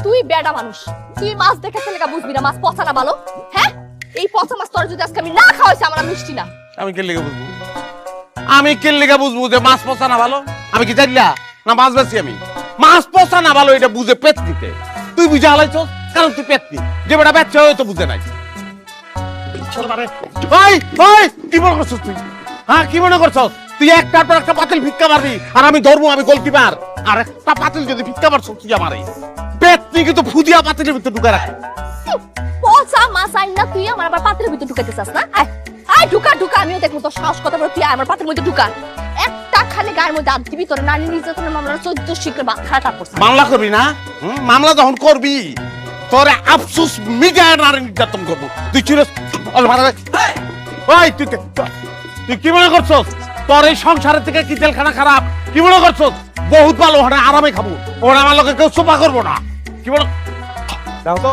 তুই বেডা মানুষ, তুই মাছ দেখে ছেলেকা বুঝবি না মাছ পচা না ভালো? হ্যাঁ, এই পচা মাছ তোর যদি আজকে আমি না খাওয়াইছি আমার মিষ্টি না। আমি কে লেগে বুঝবো? আমি কে লেগে বুঝবো যে মাছ পচা না ভালো? আমি কি জানিলা না মাছ বেশি? আমি মাছ পচা না ভালো এটা বুঝে পেট দিতে তুই বুঝে হালাইছস, কারণ তুই পেট নি যে বেটা বেচছে হয়তো বুঝে নাই। কি মনে করছস তুই? হ্যাঁ, কি মনে করছস তুই? একটার পর একটা পাতিল ভিক্ষা মারবি আর আমি ধরবো, আমি গোলকিপার। আর একটা পাতিল যদি ভিক্ষা মারছস তুই আমারে, পেট তুই কিন্তু ফুদিয়া পাতিলের ভিতরে ঢুকে রাখ। পচা মাছ আইন না তুই আমার আবার পাত্রের ভিতরে ঢুকাইতে চাস না? আয় আয় ঢুকা ঢুকা, আমিও দেখবো তোর সাহস কত বড়, তুই আমার পাত্রের মধ্যে ঢুকা। একটা খালি গায়ের মধ্যে হাত দিবি তোর নারী নির্যাতনের মামলা 14 শিখলে খারাপ করছে। মামলা করবি না? মামলা যখন করবি তোরে আফসোস মিটায় নারী নির্যাতন করবো। তুই ছিল তুই কি মনে করছস তোর এই সংসারের থেকে কি তেলখানা খারাপ? কি মনে করছস বহুত ভালো, ওখানে আরামে খাবো, ওখানে আমার লোকে কেউ সোফা করবো না? কি মনে দেখো তো